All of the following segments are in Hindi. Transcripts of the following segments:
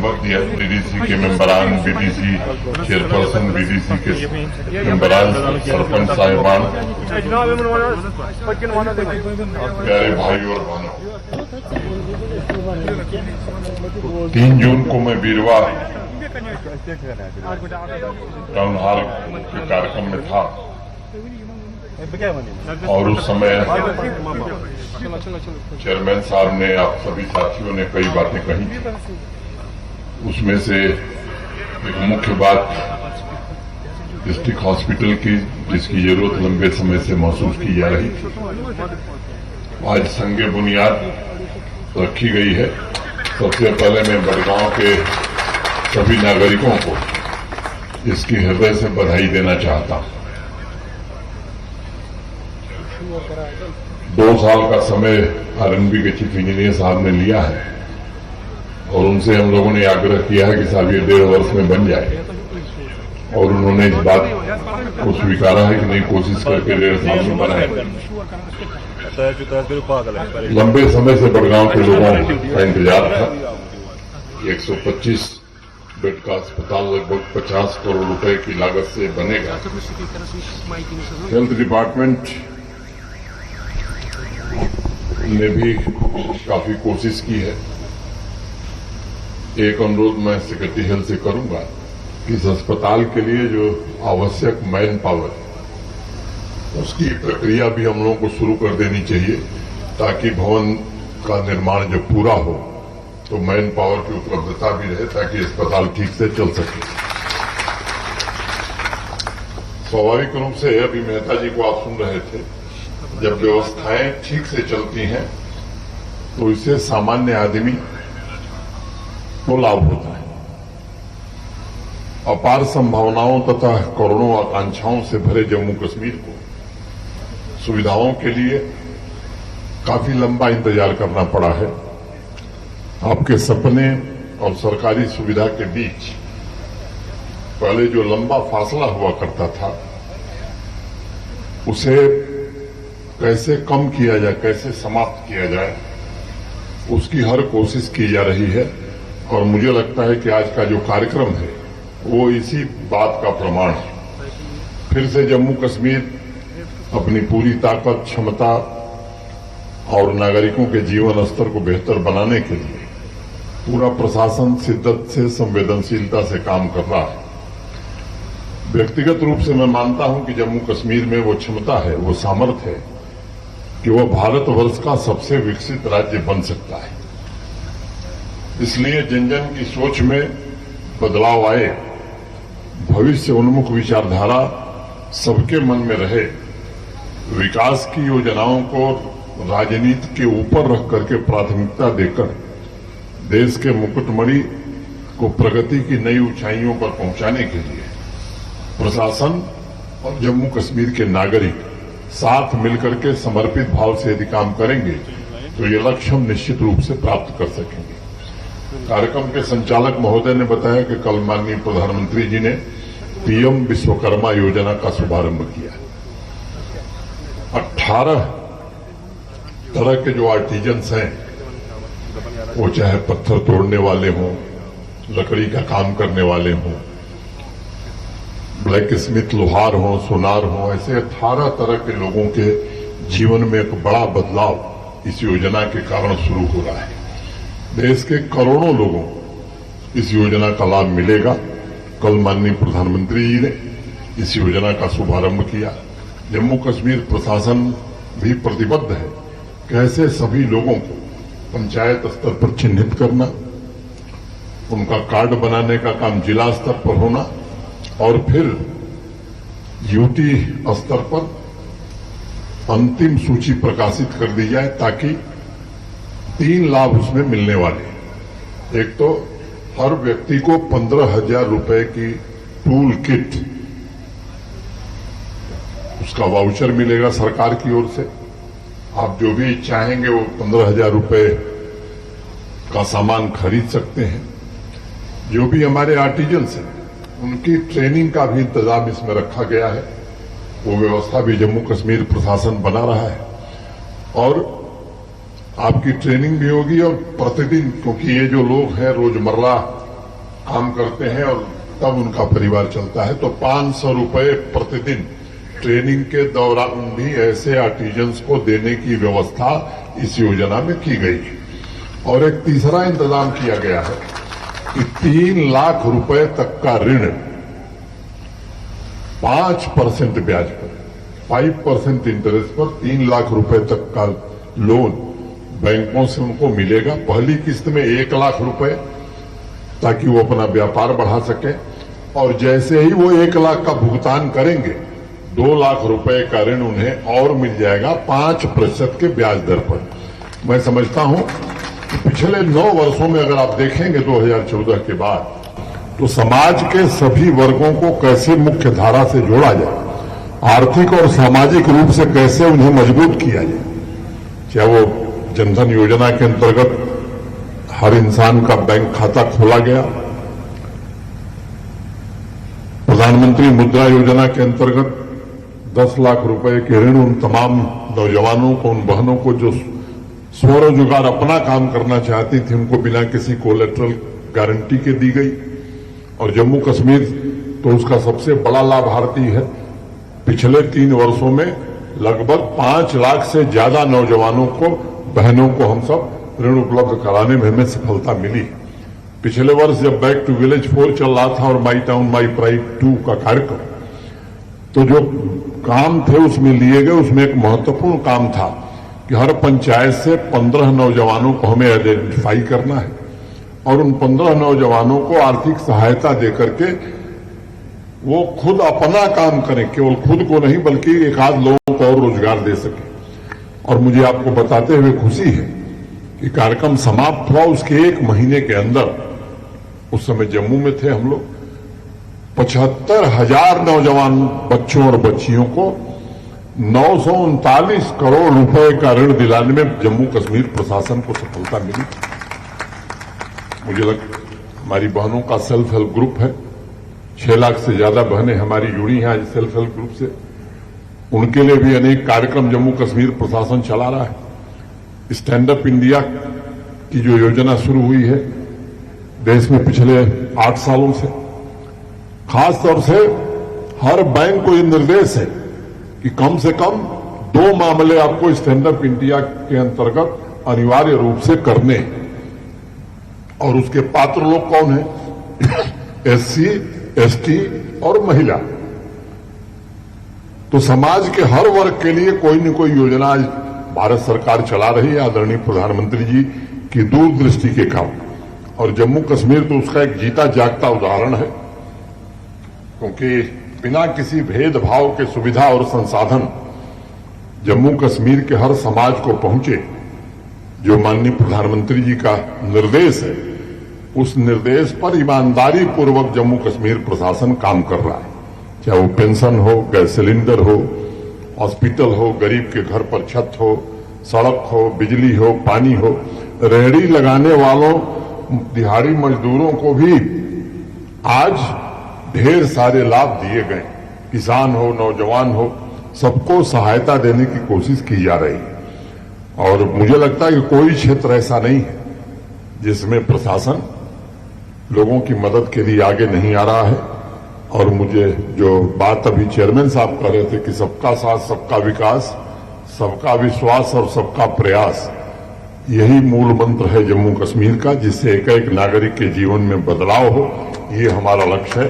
मेंबर, डीडीसी के मेंबरान, बीडीसी चेयरपर्सन, बीडीसी के मेंबरान, सरपंच साहिबान, प्यारे भाई और बहनों, 3 जून को मैं बीरवा टाउन हॉल के कार्यक्रम में था और उस समय चेयरमैन साहब ने, आप सभी साथियों ने कई बातें कही। उसमें से एक मुख्य बात डिस्ट्रिक्ट हॉस्पिटल की, जिसकी जरूरत लंबे समय से महसूस की जा रही थी, आज संगे बुनियाद रखी गई है। सबसे पहले मैं बड़गांव के सभी नागरिकों को इसकी हृदय से बधाई देना चाहता हूं। 2 साल का समय आरएनबी के चीफ इंजीनियर साहब ने लिया है और उनसे हम लोगों ने आग्रह किया है कि साहब ये 1.5 वर्ष में बन जाए, और उन्होंने इस बात को स्वीकारा है कि नहीं, कोशिश करके 1.5 साल में बनाए। लंबे समय से बड़गांव के लोगों का इंतजार था। 125 बेड का अस्पताल लगभग 50 करोड़ रुपए की लागत से बनेगा। हेल्थ डिपार्टमेंट ने भी काफी कोशिश की है। एक अनुरोध मैं सेक्रेटरी हेल्थ से करूंगा कि इस अस्पताल के लिए जो आवश्यक मैन पावर, उसकी प्रक्रिया भी हम लोगों को शुरू कर देनी चाहिए, ताकि भवन का निर्माण जब पूरा हो तो मैन पावर की उपलब्धता भी रहे, ताकि अस्पताल ठीक से चल सके। स्वाभाविक रूप से अभी मेहता जी को आप सुन रहे थे, जब व्यवस्थाएं ठीक से चलती हैं तो इससे सामान्य आदमी को लाभ होता है। अपार संभावनाओं तथा करोड़ों आकांक्षाओं से भरे जम्मू कश्मीर को सुविधाओं के लिए काफी लंबा इंतजार करना पड़ा है। आपके सपने और सरकारी सुविधा के बीच पहले जो लंबा फासला हुआ करता था, उसे कैसे कम किया जाए, कैसे समाप्त किया जाए, उसकी हर कोशिश की जा रही है। और मुझे लगता है कि आज का जो कार्यक्रम है वो इसी बात का प्रमाण है। फिर से जम्मू कश्मीर अपनी पूरी ताकत, क्षमता और नागरिकों के जीवन स्तर को बेहतर बनाने के लिए पूरा प्रशासन शिद्दत से, संवेदनशीलता से काम कर रहा है। व्यक्तिगत रूप से मैं मानता हूं कि जम्मू कश्मीर में वो क्षमता है, वो सामर्थ्य है कि वह भारतवर्ष का सबसे विकसित राज्य बन सकता है। इसलिए जन जन की सोच में बदलाव आए, भविष्य उन्मुख विचारधारा सबके मन में रहे, विकास की योजनाओं को राजनीति के ऊपर रख करके प्राथमिकता देकर देश के मुकुटमणि को प्रगति की नई ऊंचाइयों पर पहुंचाने के लिए प्रशासन और जम्मू कश्मीर के नागरिक साथ मिलकर के समर्पित भाव से यदि काम करेंगे तो ये लक्ष्य हम निश्चित रूप से प्राप्त कर सकेंगे। कार्यक्रम के संचालक महोदय ने बताया कि कल माननीय प्रधानमंत्री जी ने पीएम विश्वकर्मा योजना का शुभारंभ किया। 18 तरह के जो आर्टिजन्स हैं, वो चाहे पत्थर तोड़ने वाले हों, लकड़ी का काम करने वाले हों, ब्लैक स्मिथ लोहार हों, सोनार हों, ऐसे 18 तरह के लोगों के जीवन में एक बड़ा बदलाव इस योजना के कारण शुरू हो रहा है। देश के करोड़ों लोगों को इस योजना का लाभ मिलेगा। कल माननीय प्रधानमंत्री जी ने इस योजना का शुभारंभ किया। जम्मू कश्मीर प्रशासन भी प्रतिबद्ध है कि ऐसे सभी लोगों को पंचायत स्तर पर चिन्हित करना, उनका कार्ड बनाने का काम जिला स्तर पर होना और फिर यूटी स्तर पर अंतिम सूची प्रकाशित कर दी जाए, ताकि 3 लाभ उसमें मिलने वाले। एक तो हर व्यक्ति को 15,000 रुपए की टूल किट, उसका वाउचर मिलेगा सरकार की ओर से। आप जो भी चाहेंगे वो 15,000 रुपए का सामान खरीद सकते हैं। जो भी हमारे आर्टिजन्स हैं, उनकी ट्रेनिंग का भी इंतजाम इसमें रखा गया है। वो व्यवस्था भी जम्मू कश्मीर प्रशासन बना रहा है और आपकी ट्रेनिंग भी होगी। और प्रतिदिन, क्योंकि ये जो लोग हैं रोजमर्रा काम करते हैं और तब उनका परिवार चलता है। तो 500 रुपए प्रतिदिन ट्रेनिंग के दौरान भी ऐसे आर्टिजन्स को देने की व्यवस्था इस योजना में की गई है। और एक तीसरा इंतजाम किया गया है कि 3 लाख रुपए तक का ऋण 5% ब्याज पर 5% इंटरेस्ट पर 3 लाख रुपए तक का लोन बैंकों से उनको मिलेगा। पहली किस्त में 1 लाख रुपए, ताकि वो अपना व्यापार बढ़ा सके, और जैसे ही वो 1 लाख का भुगतान करेंगे 2 लाख रुपए का ऋण उन्हें और मिल जाएगा 5% के ब्याज दर पर। मैं समझता हूं कि पिछले 9 वर्षों में अगर आप देखेंगे 2014 के बाद, तो समाज के सभी वर्गों को कैसे मुख्य धारा से जोड़ा जाए, आर्थिक और सामाजिक रूप से कैसे उन्हें मजबूत किया जाए। चाहे वो जनधन योजना के अंतर्गत हर इंसान का बैंक खाता खोला गया, प्रधानमंत्री मुद्रा योजना के अंतर्गत 10 लाख रुपए के ऋण उन तमाम नौजवानों को, उन बहनों को जो स्वरोजगार अपना काम करना चाहती थी, उनको बिना किसी कोलेटरल गारंटी के दी गई। और जम्मू कश्मीर तो उसका सबसे बड़ा लाभार्थी है। पिछले 3 वर्षों में लगभग 5 लाख से ज्यादा नौजवानों को, बहनों को हम सब ऋण उपलब्ध कराने में हमें सफलता मिली। पिछले वर्ष जब बैक टू विलेज 4 चल रहा था और माई टाउन माई प्राइड 2 का कार्यक्रम, तो जो काम थे उसमें लिए गए, उसमें एक महत्वपूर्ण काम था कि हर पंचायत से 15 नौजवानों को हमें आइडेंटिफाई करना है और उन 15 नौजवानों को आर्थिक सहायता देकर के वो खुद अपना काम करें, केवल खुद को नहीं बल्कि एक आध लोगों को और रोजगार दे सके। और मुझे आपको बताते हुए खुशी है कि कार्यक्रम समाप्त हुआ उसके 1 महीने के अंदर, उस समय जम्मू में थे हम लोग, 75,000 नौजवान बच्चों और बच्चियों को 939 करोड़ रुपए का ऋण दिलाने में जम्मू कश्मीर प्रशासन को सफलता मिली। मुझे लगता हमारी बहनों का सेल्फ हेल्प ग्रुप है, 6 लाख से ज्यादा बहनें हमारी जुड़ी हैं आज सेल्फ हेल्प ग्रुप से। उनके लिए भी अनेक कार्यक्रम जम्मू कश्मीर प्रशासन चला रहा है। स्टैंड अप इंडिया की जो योजना शुरू हुई है देश में पिछले 8 सालों से, खास तौर से हर बैंक को यह निर्देश है कि कम से कम 2 मामले आपको स्टैंड अप इंडिया के अंतर्गत अनिवार्य रूप से करने हैं। और उसके पात्र लोग कौन है? SC, ST और महिला। तो समाज के हर वर्ग के लिए कोई न कोई योजना आज भारत सरकार चला रही है, आदरणीय प्रधानमंत्री जी की दूरदृष्टि के काम। और जम्मू कश्मीर तो उसका एक जीता जागता उदाहरण है, क्योंकि बिना किसी भेदभाव के सुविधा और संसाधन जम्मू कश्मीर के हर समाज को पहुंचे, जो माननीय प्रधानमंत्री जी का निर्देश है, उस निर्देश पर ईमानदारी पूर्वक जम्मू कश्मीर प्रशासन काम कर रहा है। चाहे वो पेंशन हो, गैस सिलेंडर हो, हॉस्पिटल हो, गरीब के घर पर छत हो, सड़क हो, बिजली हो, पानी हो, रेहड़ी लगाने वालों, दिहाड़ी मजदूरों को भी आज ढेर सारे लाभ दिए गए। किसान हो, नौजवान हो, सबको सहायता देने की कोशिश की जा रही है। और मुझे लगता है कि कोई क्षेत्र ऐसा नहीं है जिसमें प्रशासन लोगों की मदद के लिए आगे नहीं आ रहा है। और मुझे जो बात अभी चेयरमैन साहब कह रहे थे कि सबका साथ, सबका विकास, सबका विश्वास और सबका प्रयास, यही मूल मंत्र है जम्मू कश्मीर का, जिससे एक एक नागरिक के जीवन में बदलाव हो, ये हमारा लक्ष्य है।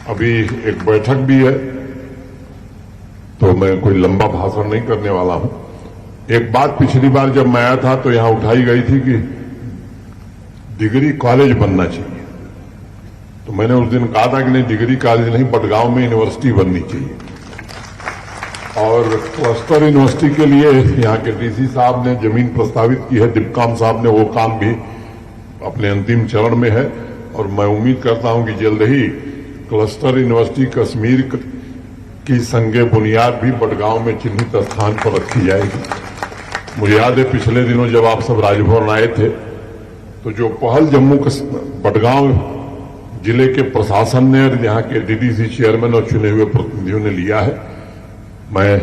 अभी एक बैठक भी है, तो मैं कोई लंबा भाषण नहीं करने वाला हूं। एक बात पिछली बार जब मैं आया था तो यहां उठाई गई थी कि डिग्री कॉलेज बनना चाहिए। तो मैंने उस दिन कहा था कि नहीं, डिग्री कॉलेज नहीं, बडगांव में यूनिवर्सिटी बननी चाहिए। और क्लस्टर यूनिवर्सिटी के लिए यहाँ के डीसी साहब ने जमीन प्रस्तावित की है, डिप्काम साहब ने, वो काम भी अपने अंतिम चरण में है। और मैं उम्मीद करता हूं कि जल्द ही क्लस्टर यूनिवर्सिटी कश्मीर की संगे बुनियाद भी बडगांव में चिन्हित स्थान पर रखी जाएगी। मुझे याद है पिछले दिनों जब आप सब राजभवन आए थे, तो जो पहल जम्मू बडगांव जिले के प्रशासन ने और यहाँ के डीडीसी चेयरमैन और चुने हुए प्रतिनिधियों ने लिया है, मैं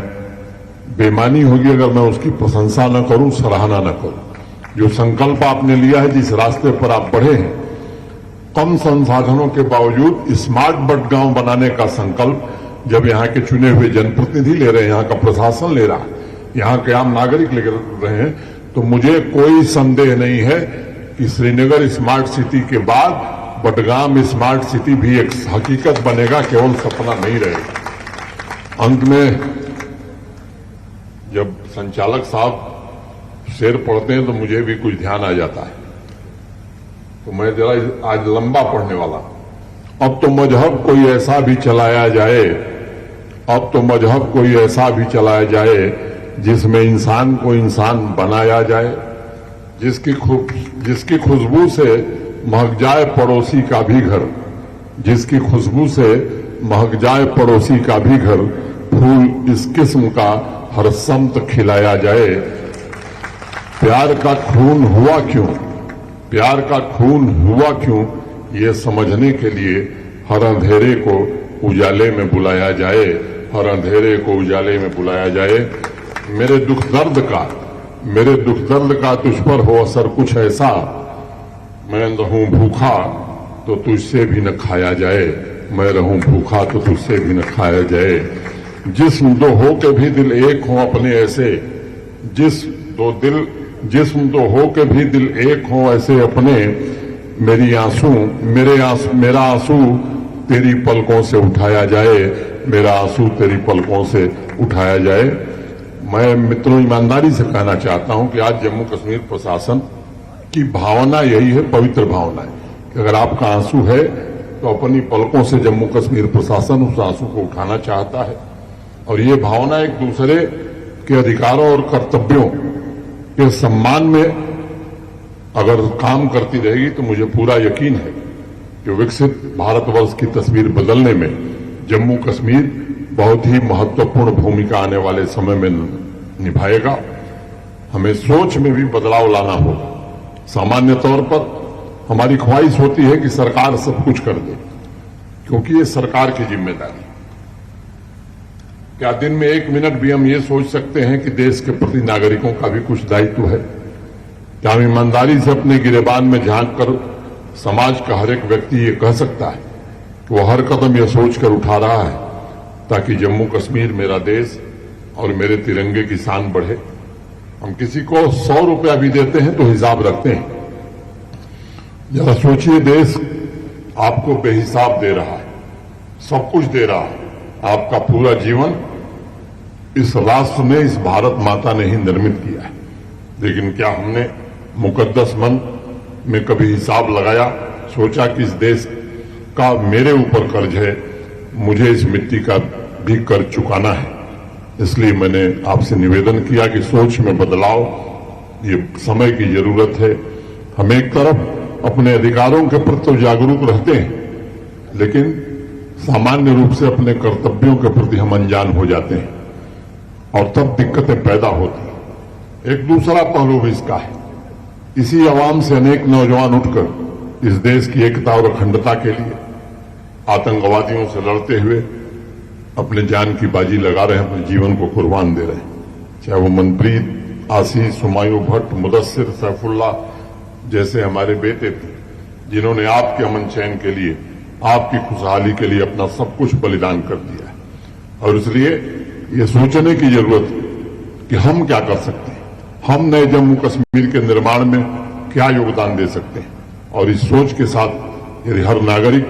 बेईमानी होगी अगर मैं उसकी प्रशंसा न करूं, सराहना न करूं। जो संकल्प आपने लिया है, जिस रास्ते पर आप बढ़े हैं, कम संसाधनों के बावजूद स्मार्ट बड़गांव बनाने का संकल्प जब यहाँ के चुने हुए जनप्रतिनिधि ले रहे हैं, यहाँ का प्रशासन ले रहा है, यहाँ के आम नागरिक ले रहे हैं, तो मुझे कोई संदेह नहीं है कि श्रीनगर स्मार्ट सिटी के बाद बडगाम स्मार्ट सिटी भी एक हकीकत बनेगा, केवल सपना नहीं रहेगा। अंत में जब संचालक साहब शेर पढ़ते हैं तो मुझे भी कुछ ध्यान आ जाता है, तो मैं जरा आज लंबा पढ़ने वाला। अब तो मजहब कोई ऐसा भी चलाया जाए, अब तो मजहब कोई ऐसा भी चलाया जाए जिसमें इंसान को इंसान बनाया जाए, जिसकी खुशबू से महक जाए पड़ोसी का भी घर, जिसकी खुशबू से महक जाए पड़ोसी का भी घर, फूल इस किस्म का हर समत खिलाया जाए। प्यार का खून हुआ क्यों, प्यार का खून हुआ क्यों, ये समझने के लिए हर अंधेरे को उजाले में बुलाया जाए, हर अंधेरे को उजाले में बुलाया जाए। मेरे दुख दर्द का तुझ पर हो असर कुछ ऐसा, मैं रहूं भूखा तो तुझसे भी न खाया जाए, मैं रहूं भूखा तो तुझसे भी न खाया जाए। जिस्म दो हो के भी दिल एक हो अपने ऐसे, जिस्म दो हो के भी दिल एक हो ऐसे अपने, मेरा आंसू तेरी पलकों से उठाया जाए, मेरा आंसू तेरी पलकों से उठाया जाए। मैं मित्रों ईमानदारी से कहना चाहता हूं कि आज जम्मू कश्मीर प्रशासन की भावना यही है, पवित्र भावना है कि अगर आपका आंसू है तो अपनी पलकों से जम्मू कश्मीर प्रशासन उस आंसू को उठाना चाहता है। और ये भावना एक दूसरे के अधिकारों और कर्तव्यों के सम्मान में अगर काम करती रहेगी तो मुझे पूरा यकीन है कि विकसित भारतवर्ष की तस्वीर बदलने में जम्मू कश्मीर बहुत ही महत्वपूर्ण भूमिका आने वाले समय में निभाएगा। हमें सोच में भी बदलाव लाना होगा। सामान्य तौर पर हमारी ख्वाहिश होती है कि सरकार सब कुछ कर दे, क्योंकि ये सरकार की जिम्मेदारी। क्या दिन में 1 मिनट भी हम ये सोच सकते हैं कि देश के प्रति नागरिकों का भी कुछ दायित्व है? क्या हम ईमानदारी से अपने गिरेबान में झांक कर समाज का हर एक व्यक्ति ये कह सकता है कि वो हर कदम ये सोचकर उठा रहा है ताकि जम्मू कश्मीर मेरा देश और मेरे तिरंगे की शान बढ़े? हम किसी को 100 रुपया भी देते हैं तो हिसाब रखते हैं। जरा सोचिए, देश आपको बेहिसाब दे रहा है, सब कुछ दे रहा है, आपका पूरा जीवन इस राष्ट्र ने, इस भारत माता ने ही निर्मित किया है। लेकिन क्या हमने मुकद्दस मन में कभी हिसाब लगाया, सोचा कि इस देश का मेरे ऊपर कर्ज है, मुझे इस मिट्टी का भी कर्ज चुकाना है? इसलिए मैंने आपसे निवेदन किया कि सोच में बदलाव, ये समय की जरूरत है। हम एक तरफ अपने अधिकारों के प्रति तो जागरूक रहते हैं, लेकिन सामान्य रूप से अपने कर्तव्यों के प्रति हम अनजान हो जाते हैं और तब दिक्कतें पैदा होती हैं। एक दूसरा पहलू भी इसका है, इसी आवाम से अनेक नौजवान उठकर इस देश की एकता और अखंडता के लिए आतंकवादियों से लड़ते हुए अपने जान की बाजी लगा रहे हैं, अपने जीवन को कुर्बान दे रहे हैं। चाहे वो मनप्रीत, आशीष, हुमायूं भट्ट, मुदस्सिर, सैफुल्लाह जैसे हमारे बेटे थे, जिन्होंने आपके अमन चैन के लिए, आपकी खुशहाली के लिए अपना सब कुछ बलिदान कर दिया है। और इसलिए ये सोचने की जरूरत है कि हम क्या कर सकते हैं, हम नए जम्मू कश्मीर के निर्माण में क्या योगदान दे सकते हैं। और इस सोच के साथ यदि हर नागरिक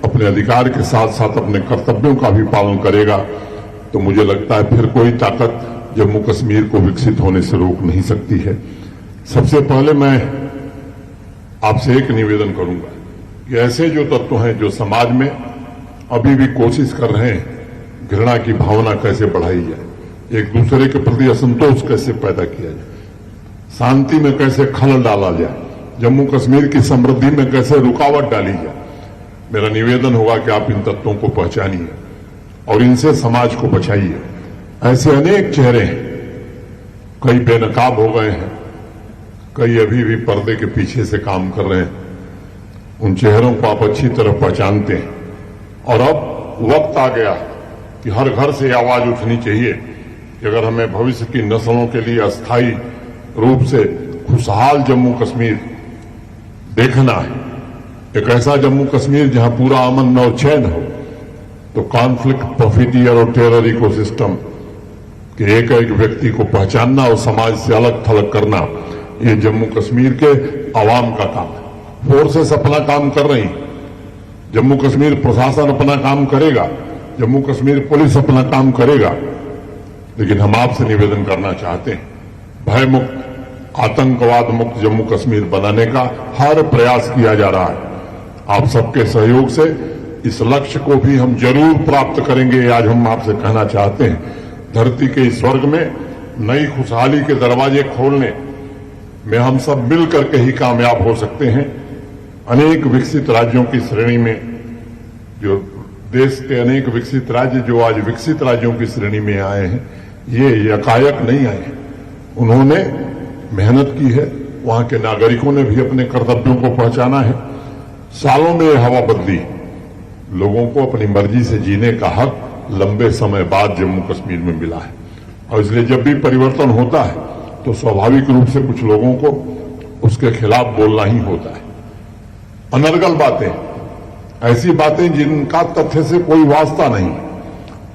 अपने अधिकार के साथ साथ अपने कर्तव्यों का भी पालन करेगा तो मुझे लगता है फिर कोई ताकत जम्मू कश्मीर को विकसित होने से रोक नहीं सकती है। सबसे पहले मैं आपसे एक निवेदन करूंगा कि ऐसे जो तत्व हैं जो समाज में अभी भी कोशिश कर रहे हैं घृणा की भावना कैसे बढ़ाई जाए, एक दूसरे के प्रति असंतोष कैसे पैदा किया जाए, शांति में कैसे खलल डाला जाए, जम्मू कश्मीर की समृद्धि में कैसे रुकावट डाली जाए, मेरा निवेदन होगा कि आप इन तत्वों को पहचानिए और इनसे समाज को बचाइए। ऐसे अनेक चेहरे हैं, कई बेनकाब हो गए हैं, कई अभी भी पर्दे के पीछे से काम कर रहे हैं। उन चेहरों को आप अच्छी तरह पहचानते हैं और अब वक्त आ गया कि हर घर से आवाज उठनी चाहिए कि अगर हमें भविष्य की नस्लों के लिए अस्थायी रूप से खुशहाल जम्मू कश्मीर देखना है, एक ऐसा जम्मू कश्मीर जहां पूरा अमन और चैन हो। तो कॉन्फ्लिक्ट, प्रॉफिटियर और टेरर इकोसिस्टम के एक एक व्यक्ति को पहचानना और समाज से अलग थलग करना, ये जम्मू कश्मीर के आवाम का काम है। फोर्सेस अपना काम कर रही, जम्मू कश्मीर प्रशासन अपना काम करेगा, जम्मू कश्मीर पुलिस अपना काम करेगा, लेकिन हम आपसे निवेदन करना चाहते हैं, भय मुक्त, आतंकवाद मुक्त जम्मू कश्मीर बनाने का हर प्रयास किया जा रहा है। आप सबके सहयोग से इस लक्ष्य को भी हम जरूर प्राप्त करेंगे। आज हम आपसे कहना चाहते हैं, धरती के इस स्वर्ग में नई खुशहाली के दरवाजे खोलने में हम सब मिलकर के ही कामयाब हो सकते हैं। अनेक विकसित राज्यों की श्रेणी में, जो देश के अनेक विकसित राज्य जो आज विकसित राज्यों की श्रेणी में आए हैं, ये यकायक नहीं आए हैं। उन्होंने मेहनत की है, वहां के नागरिकों ने भी अपने कर्तव्यों को पहचाना है। सालों में यह हवा बदली, लोगों को अपनी मर्जी से जीने का हक लंबे समय बाद जम्मू कश्मीर में मिला है। और इसलिए जब भी परिवर्तन होता है तो स्वाभाविक रूप से कुछ लोगों को उसके खिलाफ बोलना ही होता है। अनर्गल बातें, ऐसी बातें जिनका तथ्य से कोई वास्ता नहीं।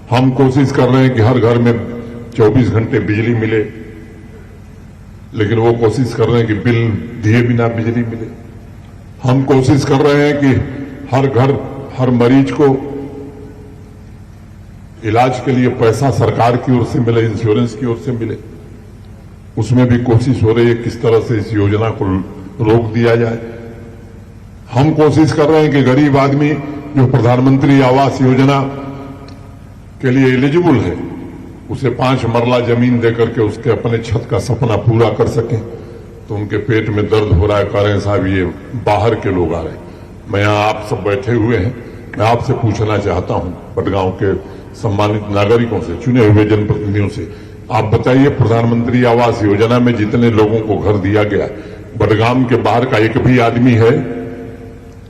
हम कोशिश कर रहे हैं कि हर घर में 24 घंटे बिजली मिले, लेकिन वो कोशिश कर रहे हैं कि बिल दिए बिना बिजली मिले। हम कोशिश कर रहे हैं कि हर घर, हर मरीज को इलाज के लिए पैसा सरकार की ओर से मिले, इंश्योरेंस की ओर से मिले। उसमें भी कोशिश हो रही है किस तरह से इस योजना को रोक दिया जाए। हम कोशिश कर रहे हैं कि गरीब आदमी जो प्रधानमंत्री आवास योजना के लिए एलिजिबल है, उसे 5 मरला जमीन देकर के उसके अपने छत का सपना पूरा कर सकें। तो उनके पेट में दर्द हो रहा है, कह रहे हैं साहब ये बाहर के लोग आ रहे हैं। मैं यहां आप सब बैठे हुए हैं, मैं आपसे पूछना चाहता हूं, बडगांव के सम्मानित नागरिकों से, चुने हुए जनप्रतिनिधियों से, आप बताइए प्रधानमंत्री आवास योजना में जितने लोगों को घर दिया गया, बडगाम के बाहर का एक भी आदमी है?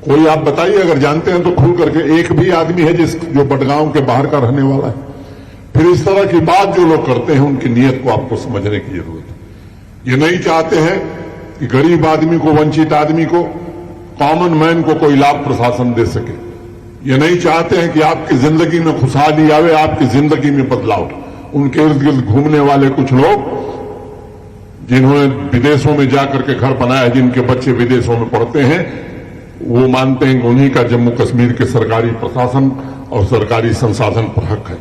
कोई आप बताइए, अगर जानते हैं तो खुल करके, एक भी आदमी है जो बडगांव के बाहर का रहने वाला है? फिर इस तरह की बात जो लोग करते हैं, उनकी नीयत को आपको समझने की जरूरत है। ये नहीं चाहते हैं कि गरीब आदमी को, वंचित आदमी को, कॉमन मैन को कोई लाभ प्रशासन दे सके। ये नहीं चाहते हैं कि आपकी जिंदगी में खुशहाली आवे, आपकी जिंदगी में बदलाव। उनके इर्द गिर्द घूमने वाले कुछ लोग, जिन्होंने विदेशों में जाकर के घर बनाया है, जिनके बच्चे विदेशों में पढ़ते हैं, वो मानते हैं कि उन्हीं का जम्मू कश्मीर के सरकारी प्रशासन और सरकारी संसाधन पर हक है।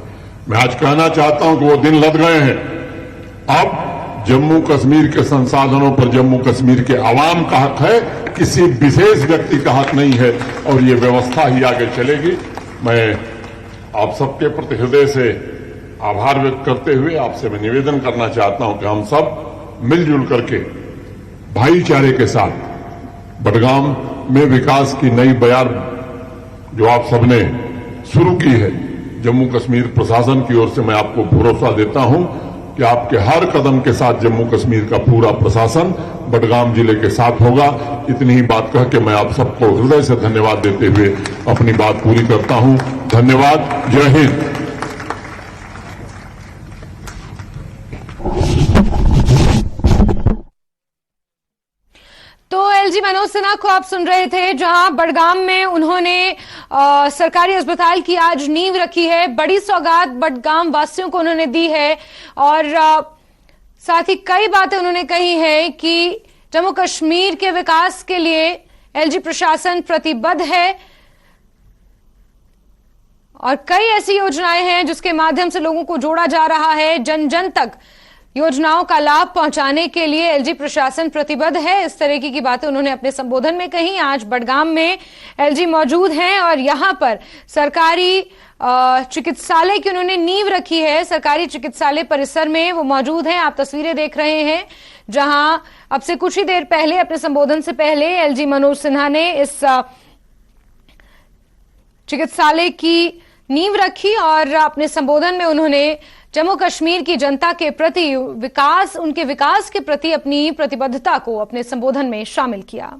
मैं आज कहना चाहता हूं कि वो दिन लद गए हैं। अब जम्मू कश्मीर के संसाधनों पर जम्मू कश्मीर के आवाम का हक है, किसी विशेष व्यक्ति का हक नहीं है, और ये व्यवस्था ही आगे चलेगी। मैं आप सबके प्रति हृदय से आभार व्यक्त करते हुए आपसे मैं निवेदन करना चाहता हूं कि हम सब मिलजुल करके भाईचारे के साथ बडगाम में विकास की नई बयार जो आप सबने शुरू की है, जम्मू कश्मीर प्रशासन की ओर से मैं आपको भरोसा देता हूं कि आपके हर कदम के साथ जम्मू कश्मीर का पूरा प्रशासन बडगाम जिले के साथ होगा। इतनी ही बात कह के मैं आप सबको हृदय से धन्यवाद देते हुए अपनी बात पूरी करता हूं। धन्यवाद। जय हिंद। तो एलजी मनोज सिन्हा को आप सुन रहे थे, जहां बडगाम में उन्होंने सरकारी अस्पताल की आज नींव रखी है। बड़ी सौगात बडगाम वासियों को उन्होंने दी है, और साथ ही कई बातें उन्होंने कही है कि जम्मू कश्मीर के विकास के लिए एलजी प्रशासन प्रतिबद्ध है, और कई ऐसी योजनाएं हैं जिसके माध्यम से लोगों को जोड़ा जा रहा है। जन जन तक योजनाओं का लाभ पहुंचाने के लिए एलजी प्रशासन प्रतिबद्ध है। इस तरह की बातें उन्होंने अपने संबोधन में कही। आज बडगाम में एलजी मौजूद हैं और यहां पर सरकारी चिकित्सालय की उन्होंने नींव रखी है। सरकारी चिकित्सालय परिसर में वो मौजूद हैं। आप तस्वीरें देख रहे हैं, जहां अब से कुछ ही देर पहले, अपने संबोधन से पहले, एलजी मनोज सिन्हा ने इस चिकित्सालय की नींव रखी, और अपने संबोधन में उन्होंने जम्मू कश्मीर की जनता के प्रति विकास, उनके विकास के प्रति अपनी प्रतिबद्धता को अपने संबोधन में शामिल किया।